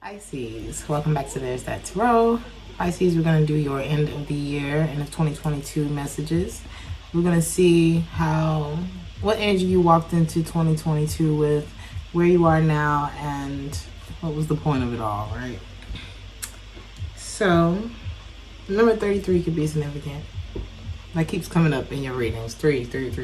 Pisces, welcome back to Theresthattarot. Pisces, we're going to do your end of the year and the 2022 messages. We're going to see what energy you walked into 2022 with, where you are now, and what was the point of it all, right? So, number 33 could be significant. That keeps coming up in your readings. 3. There's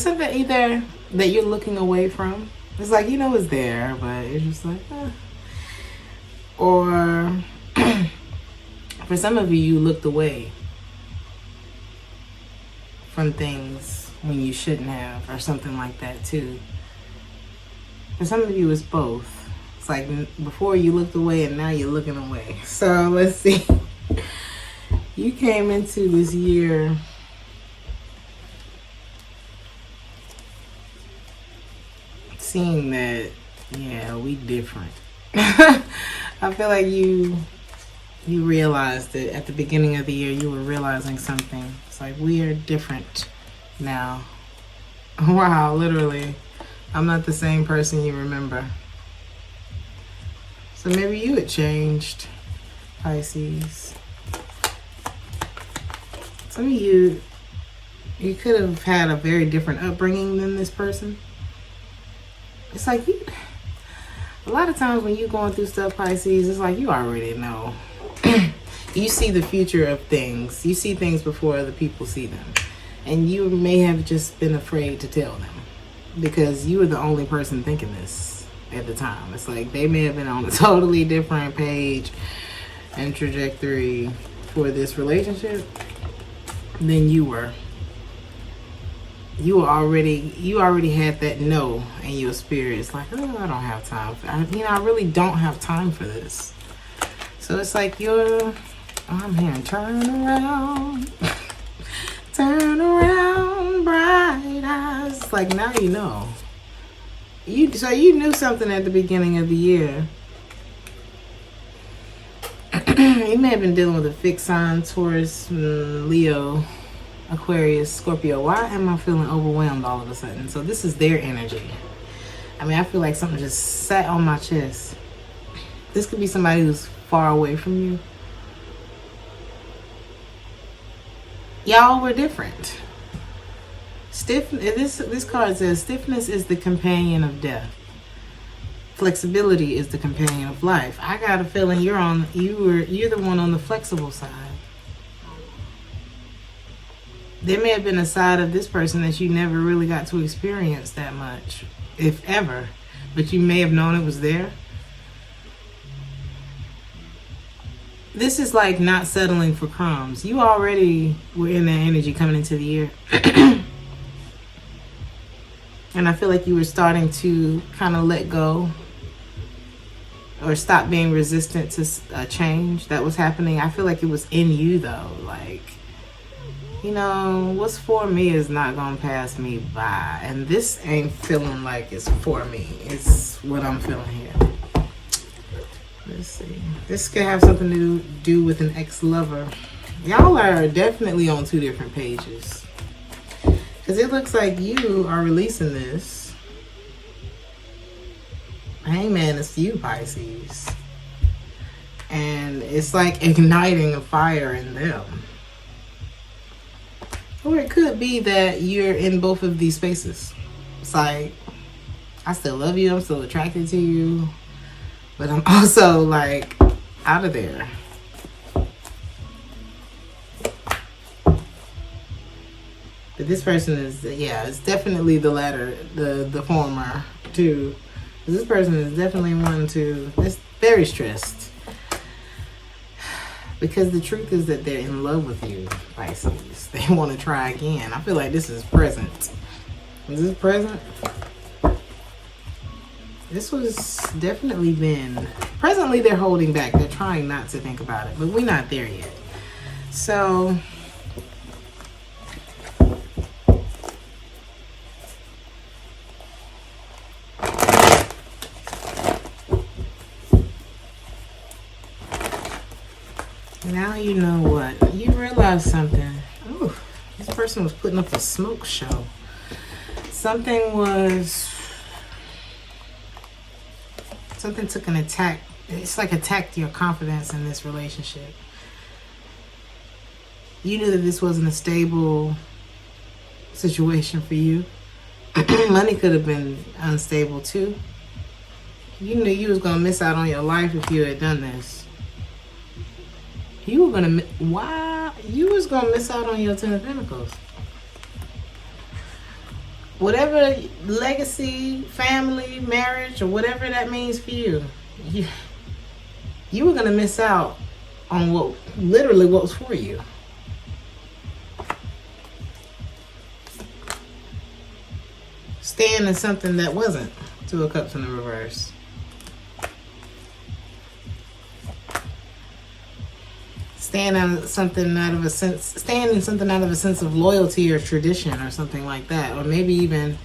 something either that you're looking away from. It's like, you know it's there, but you're just like, Or for some of you, you looked away from things when you shouldn't have, or something like that too. For some of you, it's both. It's like before you looked away and now you're looking away. So let's see. You came into this year seeing that, yeah, we different. I feel like you realized it at the beginning of the year. You were realizing something. It's like, we are different now. Wow, literally. I'm not the same person you remember. So maybe you had changed, Pisces. Some of you could have had a very different upbringing than this person. It's like a lot of times when you're going through stuff, Pisces, it's like you already know. You see the future of things. You see things before other people see them. And you may have just been afraid to tell them because you were the only person thinking this at the time. It's like they may have been on a totally different page and trajectory for this relationship than you were. You already had that no in your spirit. It's like, oh, I don't have time for I really don't have time for this. So it's like I'm hearing turn around, turn around, bright eyes. It's like now you know. So you knew something at the beginning of the year. You may have been dealing with a fixed sign, Taurus, Leo, Aquarius, Scorpio. Why am I feeling overwhelmed all of a sudden? So this is their energy. I mean, I feel like something just sat on my chest. This could be somebody who's far away from you. Y'all were different. This card says stiffness is the companion of death. Flexibility is the companion of life. I got a feeling you're the one on the flexible side. There may have been a side of this person that you never really got to experience that much, if ever, but you may have known it was there. This is like not settling for crumbs. You already were in that energy coming into the year. And I feel like you were starting to kind of let go or stop being resistant to a change that was happening. I feel like it was in you though, like, what's for me is not gonna pass me by. And this ain't feeling like it's for me. It's what I'm feeling here. Let's see. This could have something to do with an ex-lover. Y'all are definitely on two different pages. Because it looks like you are releasing this. Hangman is you, Pisces. And it's like igniting a fire in them. Or it could be that you're in both of these spaces. It's like, I still love you, I'm still attracted to you, but I'm also like out of there. But this person is, it's definitely the latter, the former too. This person is definitely one to, it's very stressed. Because the truth is that they're in love with you, Pisces. They want to try again. I feel like this is present. Is this present? This was definitely been. Presently, they're holding back. They're trying not to think about it. But we're not there yet. So now you know what. You realize something. Ooh, this person was putting up a smoke show. Something was Something took an attack. It's like attacked your confidence in this relationship. You knew that this wasn't a stable situation for you. Money could have been unstable too. You knew you was going to miss out on your life if you had done this. You were going to, you was going to miss out on your 10 of Pentacles. Whatever legacy, family, marriage, or whatever that means for you, you were going to miss out on what was for you. Staying in something that wasn't. Two of Cups in the reverse. Staying in something out of a sense of loyalty or tradition or something like that, or maybe even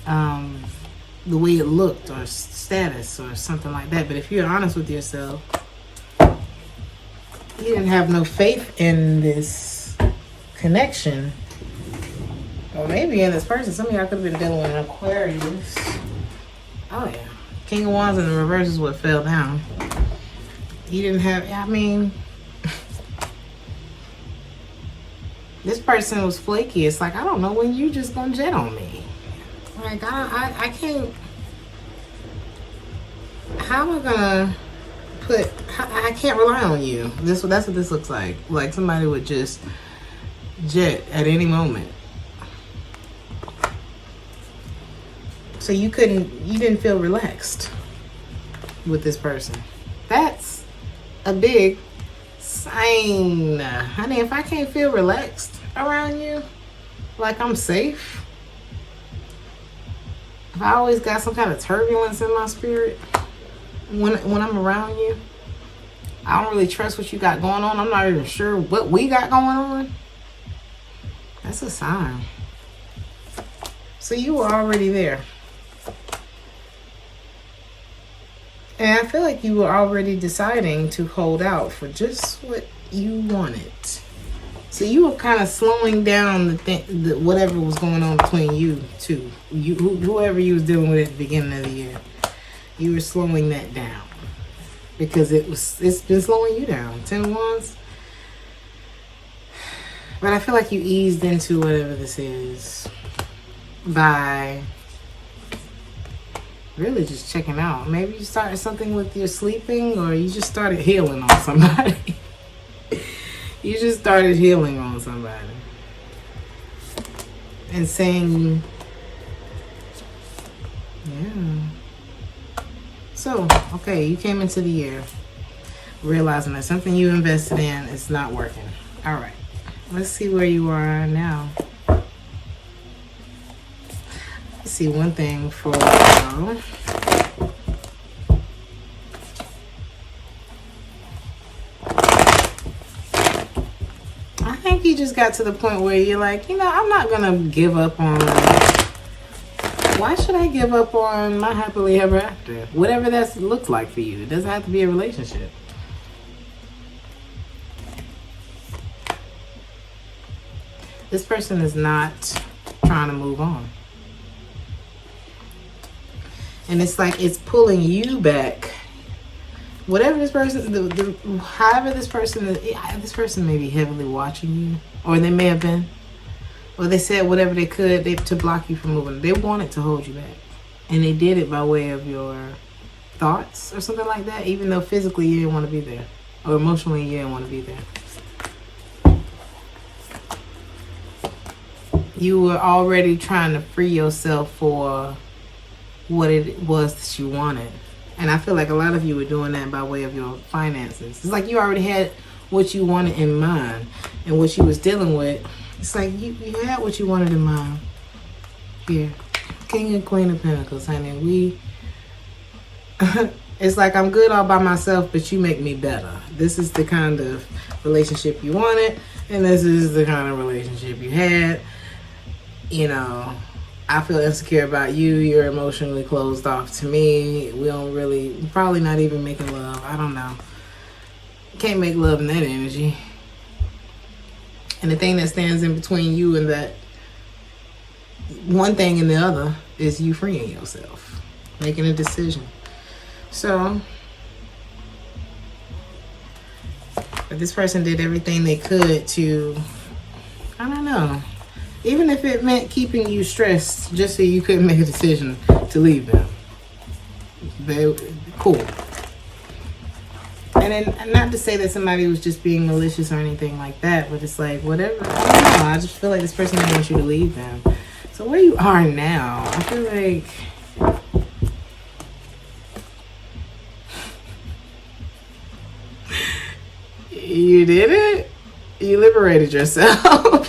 the way it looked or status or something like that. But if you're honest with yourself, you didn't have no faith in this connection, or maybe in this person. Some of y'all could have been dealing with an Aquarius. Oh yeah, King of Wands in the reverse is what fell down. You didn't have. I mean. This person was flaky. It's like, I don't know when you just gonna jet on me. Like, I can't. How am I gonna I can't rely on you. That's what this looks like. Like somebody would just jet at any moment. So you didn't feel relaxed with this person. That's a big sign. Honey, if I can't feel relaxed around you, like I'm safe, if I always got some kind of turbulence in my spirit when I'm around you, I don't really trust what you got going on. I'm not even sure what we got going on. That's a sign. So you were already there. And I feel like you were already deciding to hold out for just what you wanted. So you were kind of slowing down the whatever was going on between you two. Whoever you was dealing with at the beginning of the year. You were slowing that down. Because it's been slowing you down. 10 of Wands. But I feel like you eased into whatever this is by really just checking out. Maybe you started something with your sleeping, or you just started healing on somebody. You just started healing on somebody. And saying, yeah. So, okay, you came into the year realizing that something you invested in is not working. All right, let's see where you are now. See one thing for now. I think you just got to the point where you're like, I'm not gonna give up on. Why should I give up on my happily ever after? Whatever that looks like for you. It doesn't have to be a relationship. This person is not trying to move on. And it's like it's pulling you back. Whatever this person, however this person may be heavily watching you, or they may have been, or they said whatever they could to block you from moving. They wanted to hold you back, and they did it by way of your thoughts or something like that. Even though physically you didn't want to be there, or emotionally you didn't want to be there. You were already trying to free yourself for what it was that you wanted. And I feel like a lot of you were doing that by way of your finances. It's like you already had what you wanted in mind, and what you was dealing with. It's like you had what you wanted in mind. Here, King and Queen of Pentacles, honey. It's like I'm good all by myself, but you make me better. This is the kind of relationship you wanted, and this is the kind of relationship you had. I feel insecure about you. You're emotionally closed off to me. We're probably not even making love. I don't know. Can't make love in that energy. And the thing that stands in between you and that one thing and the other is you freeing yourself, making a decision. So, but this person did everything they could to, I don't know, even if it meant keeping you stressed just so you couldn't make a decision to leave them. They cool. And then, not to say that somebody was just being malicious or anything like that, but it's like, whatever. I don't know. I just feel like this person didn't want you to leave them. So where you are now, I feel like you did it. You liberated yourself.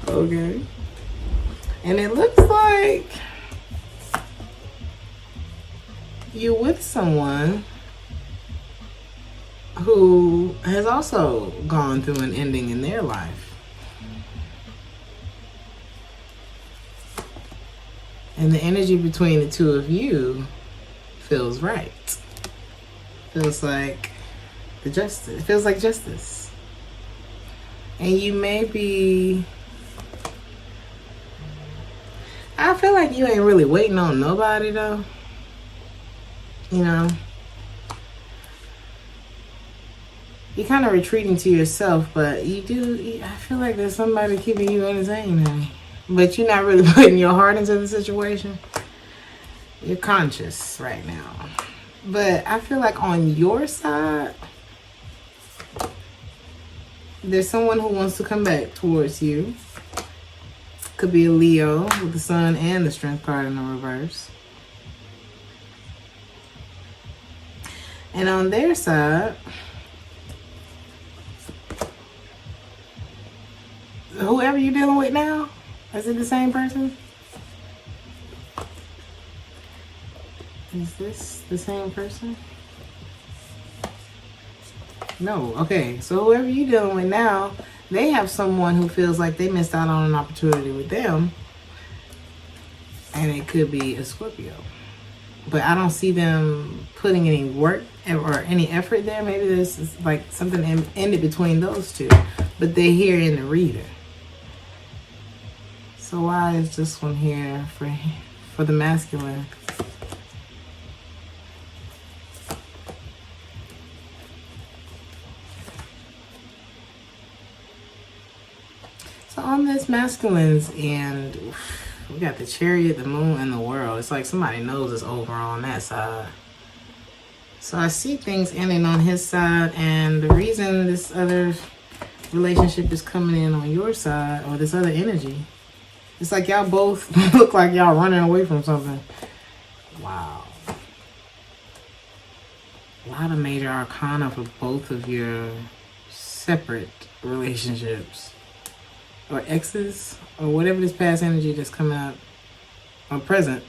Okay. And it looks like you with someone who has also gone through an ending in their life. And the energy between the two of you feels right. Feels like the justice. It feels like justice. And you may be, I feel like you ain't really waiting on nobody though. You know, you're kind of retreating to yourself, but I feel like there's somebody keeping you entertained, honey. But you're not really putting your heart into the situation. You're conscious right now. But I feel like on your side, there's someone who wants to come back towards you. Could be a Leo with the Sun and the Strength card in the reverse. And on their side, whoever you're dealing with now, is it the same person? Is this the same person? No. Okay. So whoever you're dealing with now, they have someone who feels like they missed out on an opportunity with them. And it could be a Scorpio. But I don't see them putting any work or any effort there. Maybe there's like something ended between those two. But they're here in the reader. So why is this one here for the masculine? So on this masculine's end, we got the Chariot, the Moon, and the World. It's like somebody knows it's over on that side. So I see things ending on his side, and the reason this other relationship is coming in on your side, or this other energy, it's like y'all both look like y'all running away from something. Wow. A lot of major arcana for both of your separate relationships. Or exes. Or whatever this past energy that's coming out. Or present.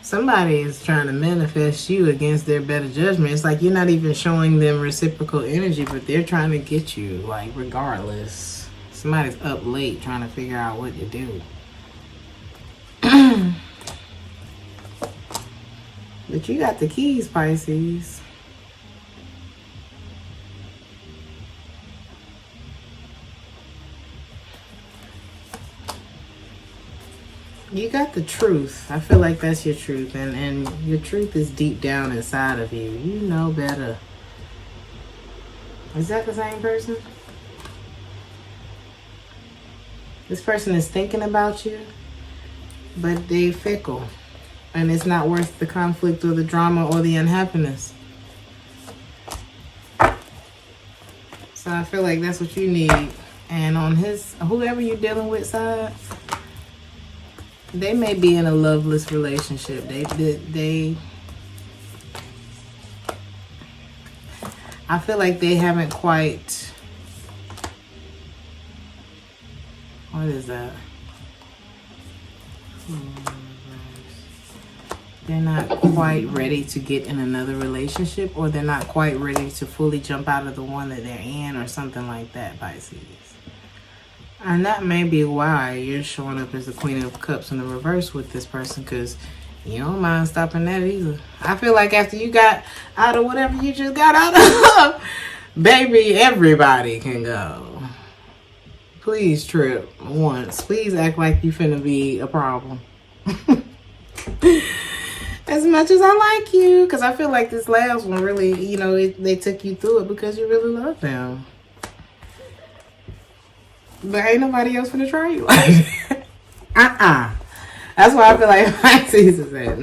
Somebody is trying to manifest you against their better judgment. It's like you're not even showing them reciprocal energy, but they're trying to get you, like, regardless. Somebody's up late trying to figure out what to do. But you got the keys, Pisces. You got the truth. I feel like that's your truth. And your truth is deep down inside of you. You know better. Is that the same person? This person is thinking about you, but they fickle. And it's not worth the conflict or the drama or the unhappiness. So I feel like that's what you need. And on whoever you're dealing with side, they may be in a loveless relationship. I feel like they haven't quite, what is that? They're not quite ready to get in another relationship, or they're not quite ready to fully jump out of the one that they're in, or something like that, Pisces. And that may be why you're showing up as the Queen of Cups in the reverse with this person, because you don't mind stopping that either. I feel like after you got out of whatever you just got out of, baby, everybody can go. Please trip once. Please act like you finna be a problem. As much as I like you, because I feel like this last one really, you know, they took you through it because you really love them. But ain't nobody else gonna try you like that. That's why I feel like Pisces is at.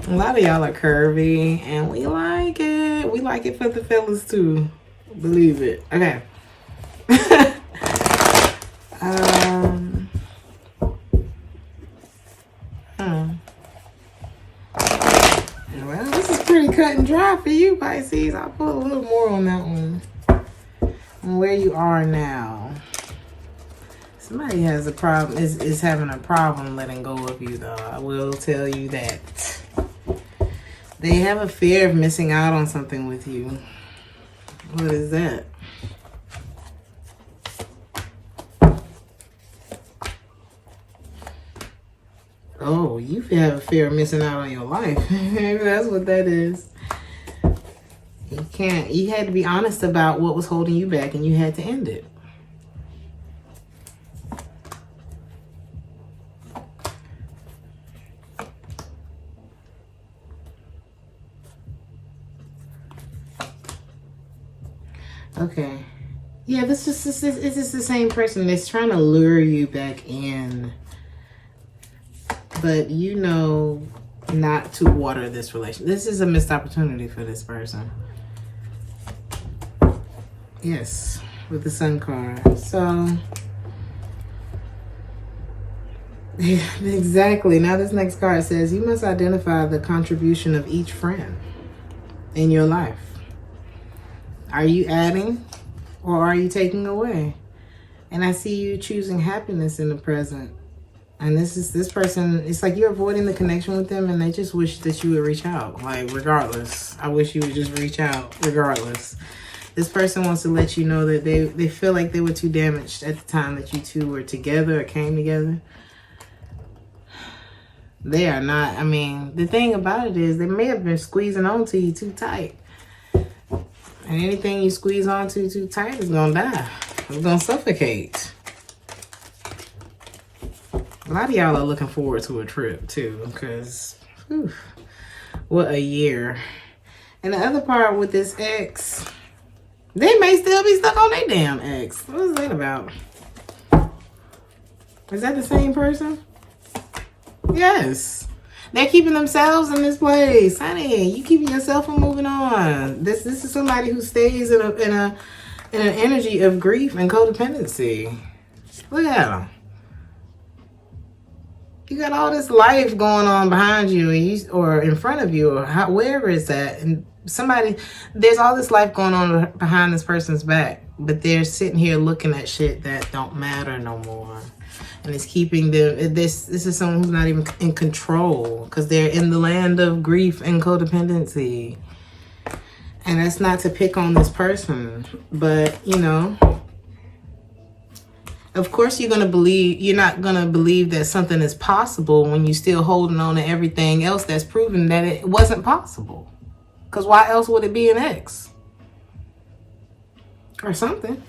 A lot of y'all are curvy, and we like it. We like it for the fellas too. Believe it. Okay. Well, this is pretty cut and dry for you, Pisces. I'll put a little more on that one. On where you are now. Somebody has a problem, is having a problem letting go of you, though. I will tell you that. They have a fear of missing out on something with you. What is that? Oh, you have a fear of missing out on your life. Maybe that's what that is. You had to be honest about what was holding you back, and you had to end it. Okay. Yeah, this is the same person that's trying to lure you back in. But you know not to water this relationship. This is a missed opportunity for this person. Yes, with the Sun card. So, yeah, exactly. Now this next card says, you must identify the contribution of each friend in your life. Are you adding or are you taking away? And I see you choosing happiness in the present. And this person, it's like you're avoiding the connection with them, and they just wish that you would reach out. Like, regardless. I wish you would just reach out, regardless. This person wants to let you know that they feel like they were too damaged at the time that you two were together or came together. They are not. I mean, the thing about it is they may have been squeezing onto you too tight. And anything you squeeze onto too tight is going to die. It's going to suffocate. A lot of y'all are looking forward to a trip too, because what a year. And the other part with this ex, they may still be stuck on their damn ex. What is that about? Is that the same person? Yes. They're keeping themselves in this place. Honey, you keeping yourself from moving on. This is somebody who stays in an energy of grief and codependency. Look at them. You got all this life going on behind you, or in front of you, or wherever it's at. And there's all this life going on behind this person's back, but they're sitting here looking at shit that don't matter no more. And it's keeping them, this is someone who's not even in control, because they're in the land of grief and codependency. And that's not to pick on this person, but, you know, of course you're not going to believe that something is possible when you're still holding on to everything else that's proven that it wasn't possible. Because why else would it be an ex? Or something.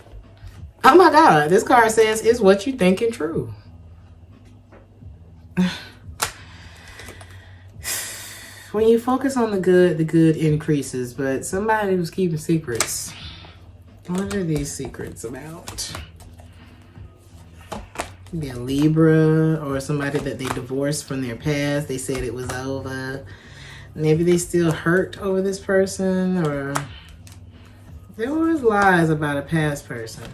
Oh my God, this card says, is what you thinking true? When you focus on the good increases, but somebody who's keeping secrets. What are these secrets about? Be a Libra, or somebody that they divorced from their past. They said it was over. Maybe they still hurt over this person, or there was lies about a past person.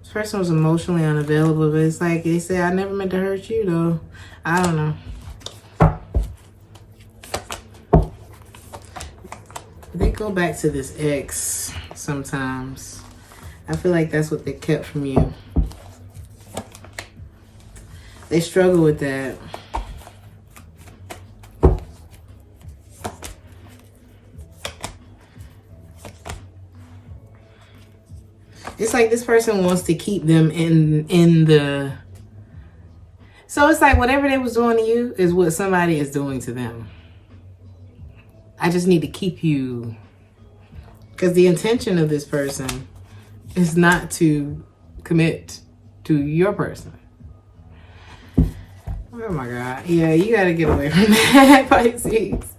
This person was emotionally unavailable, but it's like they say, I never meant to hurt you though. I don't know. They go back to this ex sometimes. I feel like that's what they kept from you. They struggle with that. It's like this person wants to keep them in the... So it's like whatever they was doing to you is what somebody is doing to them. I just need to keep you... Because the intention of this person is not to commit to your person. Oh my God. Yeah, you got to get away from that, Pisces.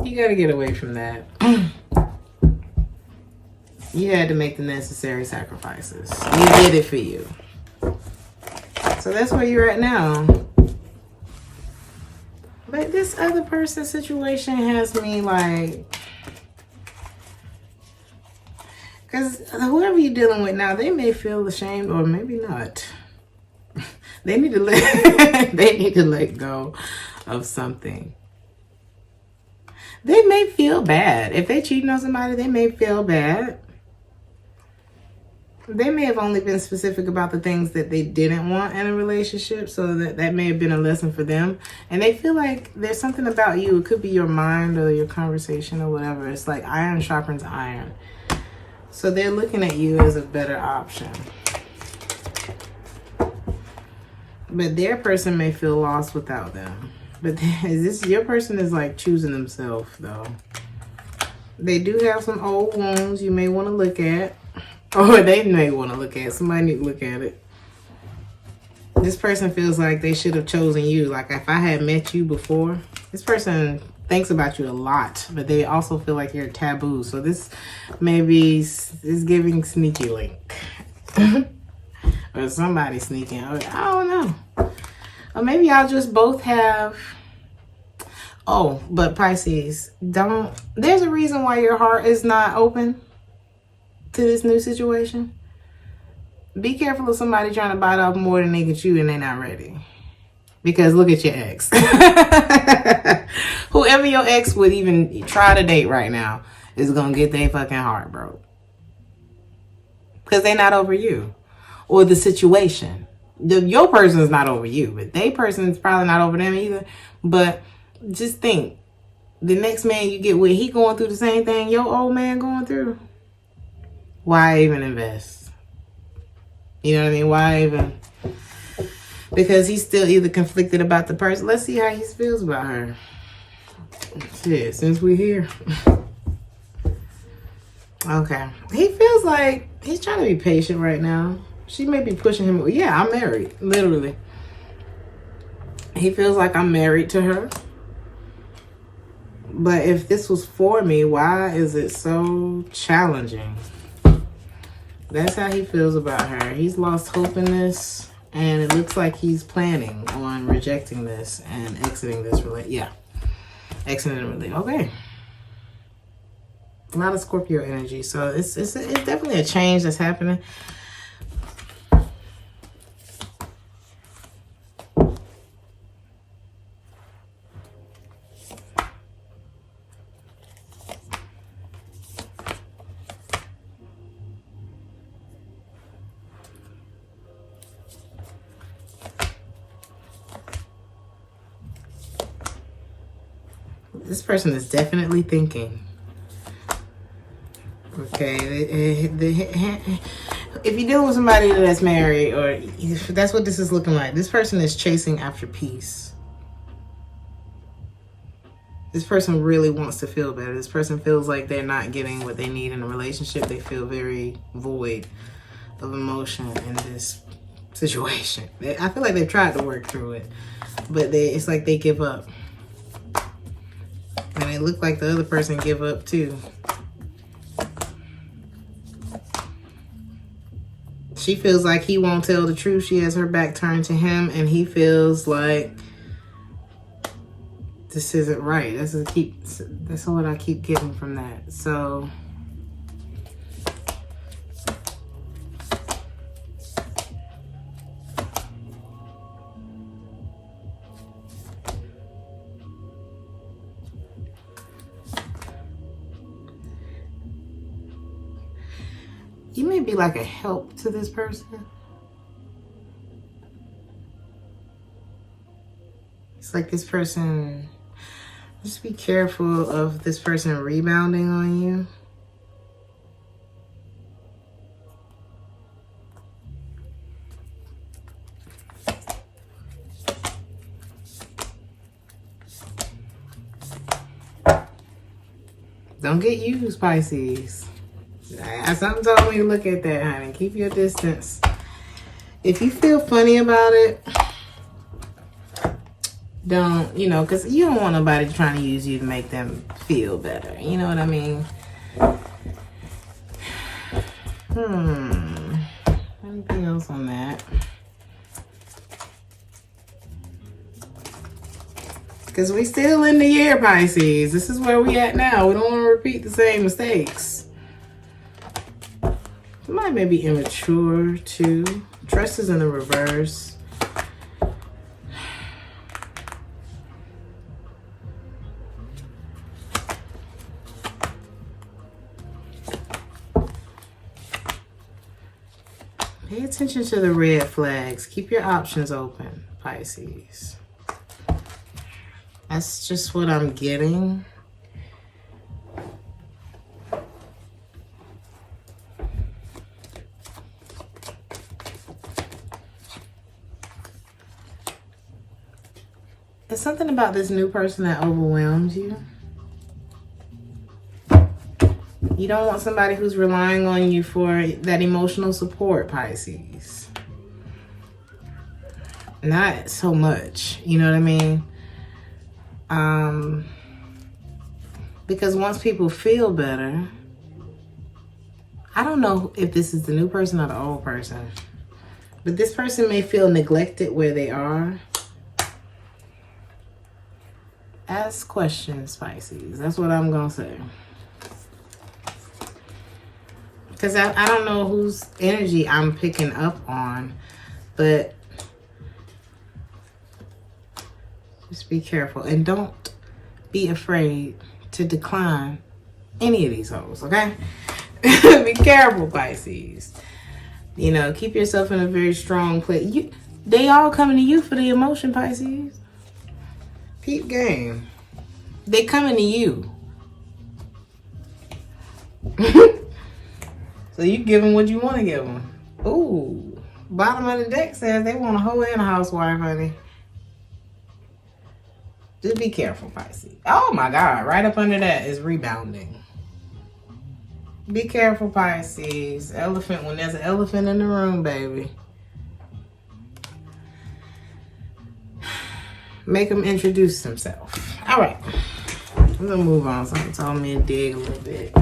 You got to get away from that. You had to make the necessary sacrifices. You did it for you. So that's where you're at now. But this other person's situation has me like... Because whoever you're dealing with now, they may feel ashamed or maybe not. They need to let go of something. They may feel bad. If they cheating on somebody, they may feel bad. They may have only been specific about the things that they didn't want in a relationship, so that may have been a lesson for them. And they feel like there's something about you. It could be your mind or your conversation or whatever. It's like iron sharpens iron. So they're looking at you as a better option. But their person may feel lost without them. But your person is like choosing themselves, though. They do have some old wounds you may want to look at. Or they may want to look at. Somebody need to look at it. This person feels like they should have chosen you. Like if I had met you before. This person thinks about you a lot. But they also feel like you're taboo. So this maybe is giving sneaky link. Or somebody sneaking. I don't know. Or maybe y'all just both have... Oh, but Pisces, there's a reason why your heart is not open to this new situation. Be careful of somebody trying to bite off more than they get you and they're not ready. Because look at your ex. Whoever your ex would even try to date right now is going to get their fucking heart broke. Because they're not over you. Or the situation. Your person is not over you, but they person is probably not over them either. But just think, the next man you get with, he going through the same thing your old man going through. Why even invest? You know what I mean? Why even? Because he's still either conflicted about the person. Let's see how he feels about her. Shit, since we're here. Okay. He feels like he's trying to be patient right now. She may be pushing him. Yeah, I'm married. Literally. He feels like I'm married to her. But if this was for me, why is it so challenging? That's how he feels about her. He's lost hope in this. And it looks like he's planning on rejecting this and exiting this relationship. Yeah. Exiting the relationship. Okay. A lot of Scorpio energy. So it's definitely a change that's happening. This person is definitely thinking. Okay, if you're dealing with somebody that's married, or if that's what this is looking like, this person is chasing after peace. This person really wants to feel better. This person feels like they're not getting what they need in a relationship. They feel very void of emotion in this situation. I feel like they've tried to work through it, but it's like they give up. And it looked like the other person give up too. She feels like he won't tell the truth. She has her back turned to him, and he feels like this isn't right. That's what I keep getting from that. So you may be like a help to this person. It's like this person, just be careful of this person rebounding on you. Don't get used, Pisces. Something told me to look at that, honey. Keep your distance. If you feel funny about it, don't, you know, because you don't want nobody trying to use you to make them feel better. You know what I mean? Anything else on that? Because we still in the year, Pisces. This is where we at now. We don't want to repeat the same mistakes. Somebody may be immature too. Trust is in the reverse. Pay attention to the red flags. Keep your options open, Pisces. That's just what I'm getting. There's something about this new person that overwhelms you. You don't want somebody who's relying on you for that emotional support, Pisces. Not so much, you know what I mean? Because once people feel better, I don't know if this is the new person or the old person, but this person may feel neglected where they are. Ask questions, Pisces. That's what I'm gonna say. Because I don't know whose energy I'm picking up on, but just be careful and don't be afraid to decline any of these hoes, okay? Be careful, Pisces. You know, keep yourself in a very strong place. They all coming to you for the emotion, Pisces. Peep game. They coming to you. So you give them what you want to give them. Ooh. Bottom of the deck says they want a hoe and a housewife, honey. Just be careful, Pisces. Oh my God. Right up under that is rebounding. Be careful, Pisces. Elephant, when there's an elephant in the room, baby. Make him introduce himself. All right. I'm going to move on. Someone told me to dig a little bit.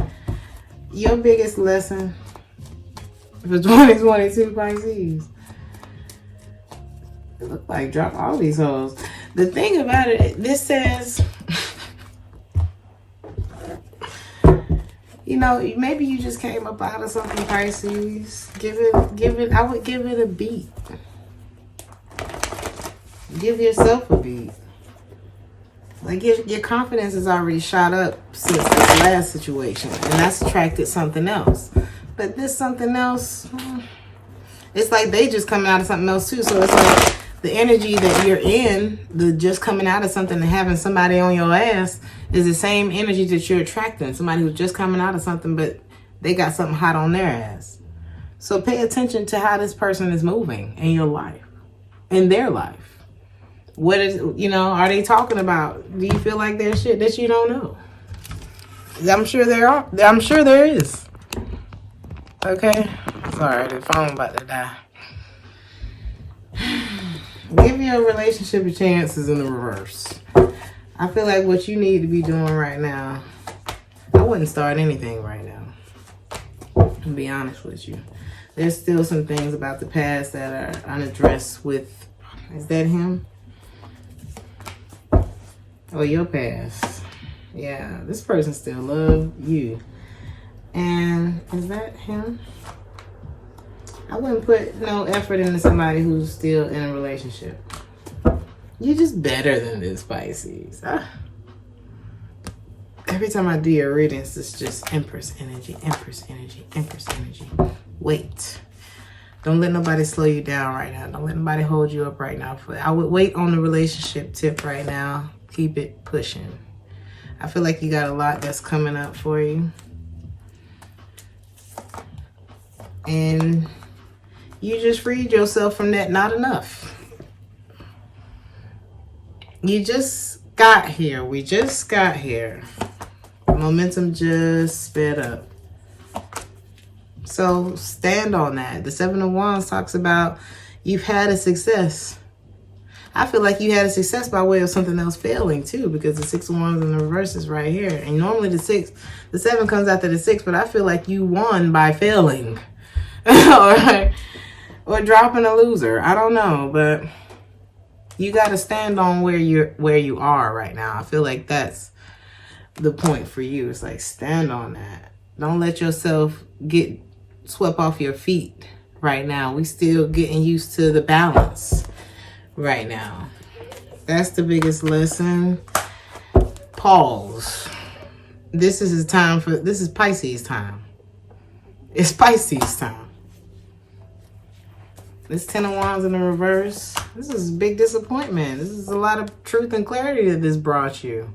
Your biggest lesson for 2022, Pisces. It looked like drop all these hoes. The thing about it, this says, you know, maybe you just came up out of something, Pisces. I would give it a beat. Give yourself a beat. Like your confidence is already shot up since the last situation, and that's attracted something else. But this something else, it's like they just coming out of something else too. So it's like the energy that you're in, the just coming out of something and having somebody on your ass is the same energy that you're attracting. Somebody who's just coming out of something, but they got something hot on their ass. So pay attention to how this person is moving in your life, in their life. What is, you know, are they talking about? Do you feel like there's shit that you don't know? I'm sure there are. I'm sure there is. Okay? Sorry, the phone about to die. Give your relationship a chance is in the reverse. I feel like what you need to be doing right now, I wouldn't start anything right now. To be honest with you. There's still some things about the past that are unaddressed with, is that him? Oh, your past. Yeah, this person still loves you. And is that him? I wouldn't put no effort into somebody who's still in a relationship. You're just better than this, Pisces. Every time I do your readings, it's just Empress energy, Empress energy, Empress energy. Wait. Don't let nobody slow you down right now. Don't let nobody hold you up right now. I would wait on the relationship tip right now. Keep it pushing. I feel like you got a lot that's coming up for you. And you just freed yourself from that not enough. You just got here. We just got here. Momentum just sped up. So stand on that. The Seven of Wands talks about you've had a success. I feel like you had a success by way of something else failing too, because the 6 of Wands in the reverse is right here. And normally the 7 comes after the 6, but I feel like you won by failing. or dropping a loser. I don't know, but you got to stand on where you are right now. I feel like that's the point for you. It's like, stand on that. Don't let yourself get swept off your feet right now. We still getting used to the balance right now. That's the biggest lesson. Pause. This is Pisces time. It's Pisces time. This 10 of Wands in the reverse. This is a big disappointment. This is a lot of truth and clarity that this brought you.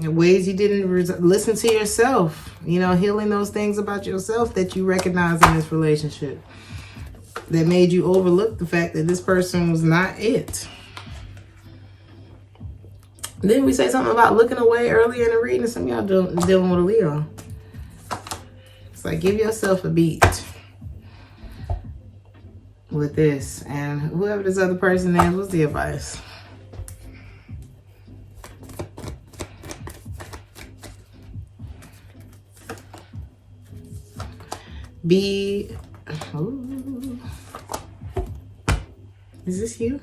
In ways you didn't listen to yourself. You know, healing those things about yourself that you recognize in this relationship. That made you overlook the fact that this person was not it. Didn't we say something about looking away earlier in the reading? Some of y'all dealing with a Leo. It's like, give yourself a beat with this. And whoever this other person is, what's the advice? Ooh. Is this you?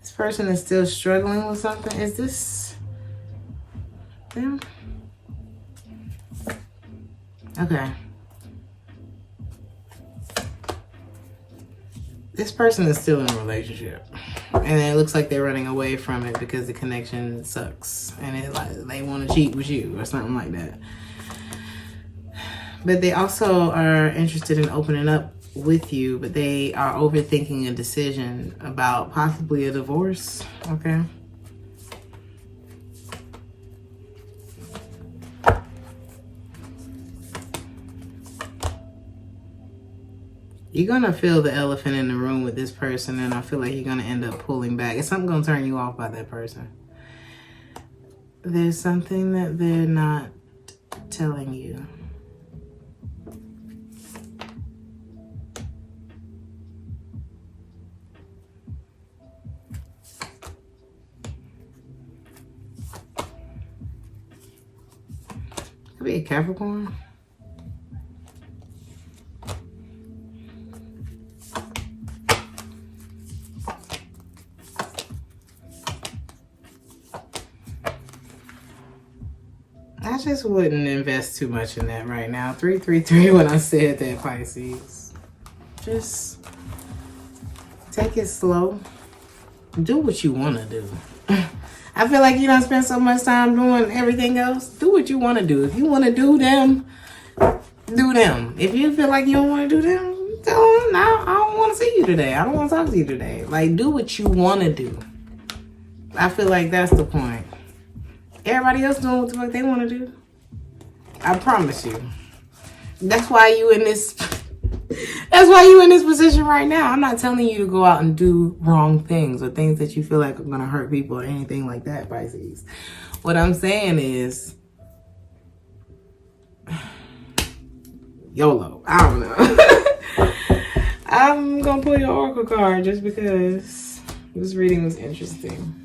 This person is still struggling with something. Is this them? Okay. This person is still in a relationship. And it looks like they're running away from it because the connection sucks. And they want to cheat with you or something like that. But they also are interested in opening up with you. But they are overthinking a decision about possibly a divorce. Okay. You're going to feel the elephant in the room with this person, and I feel like you're going to end up pulling back. It's something going to turn you off by that person. There's something that they're not telling you. Could be a Capricorn. I just wouldn't invest too much in that right now. 333 when I said that, Pisces. Just take it slow. Do what you want to do. I feel like you don't spend so much time doing everything else. Do what you want to do. If you want to do them, do them. If you feel like you don't want to do them, tell them, no, I don't want to see you today. I don't want to talk to you today. Like, do what you want to do. I feel like that's the point. Everybody else doing what the fuck they want to do. I promise you. That's why you in this. That's why you in this position right now. I'm not telling you to go out and do wrong things or things that you feel like are gonna hurt people or anything like that, Pisces. What I'm saying is, YOLO. I don't know. I'm gonna pull your oracle card just because this reading was interesting.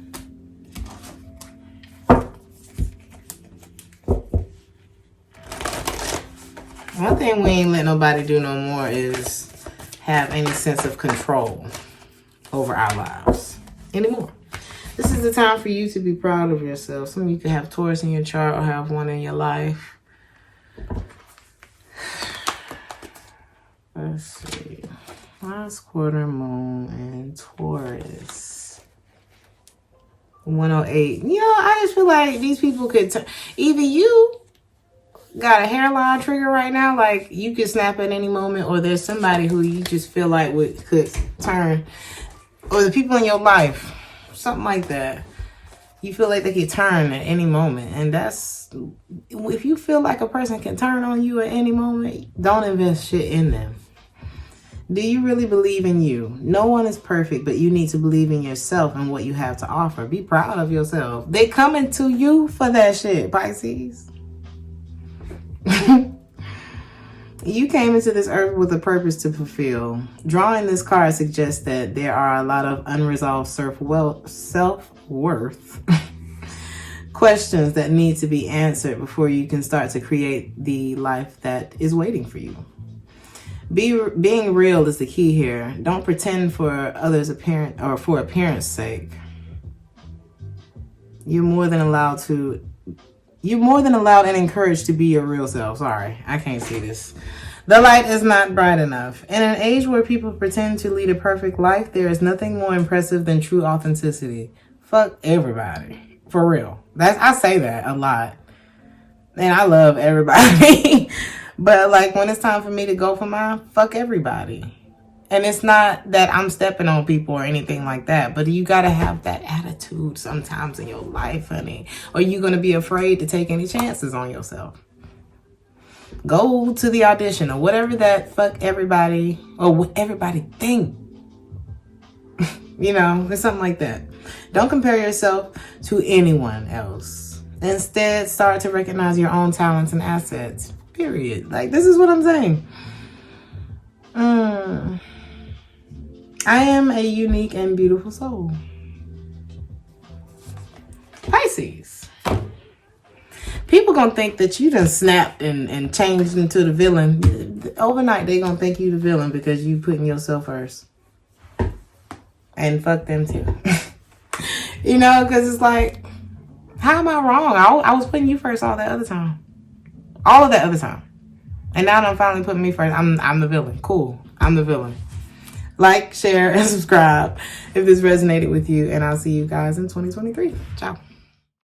One thing we ain't let nobody do no more is have any sense of control over our lives anymore. This is the time for you to be proud of yourself. Some of you could have Taurus in your chart or have one in your life. Let's see. Last quarter moon and Taurus. 108. You know, I just feel like these people could either you got a hairline trigger right now, like you could snap at any moment, or there's somebody who you just feel like could turn, or the people in your life, something like that. You feel like they could turn at any moment, and that's, if you feel like a person can turn on you at any moment, don't invest shit in them. Do you really believe in you? No one is perfect, but you need to believe in yourself and what you have to offer. Be proud of yourself. They coming to you for that shit, Pisces. You came into this earth with a purpose to fulfill. Drawing this card suggests that there are a lot of unresolved self-worth questions that need to be answered before you can start to create the life that is waiting for you. Being real is the key here. Don't pretend for others' for appearance sake. You're more than allowed and encouraged to be your real self. Sorry, I can't see this. The light is not bright enough. In an age where people pretend to lead a perfect life, there is nothing more impressive than true authenticity. Fuck everybody. For real. I say that a lot. And I love everybody. But like when it's time for me to go for mine, fuck everybody. And it's not that I'm stepping on people or anything like that, but you got to have that attitude sometimes in your life, honey. Or you're going to be afraid to take any chances on yourself. Go to the audition or whatever that fuck everybody or what everybody think. You know, it's something like that. Don't compare yourself to anyone else. Instead, start to recognize your own talents and assets. Period. Like, this is what I'm saying. I am a unique and beautiful soul. Pisces. People gonna think that you done snapped and changed into the villain. Overnight, they gonna think you the villain because you putting yourself first. And fuck them too. You know, because it's like, how am I wrong? I was putting you first all that other time. All of that other time. And now I'm finally putting me first. I'm the villain. Cool. I'm the villain. Like, share, and subscribe if this resonated with you. And I'll see you guys in 2023. Ciao.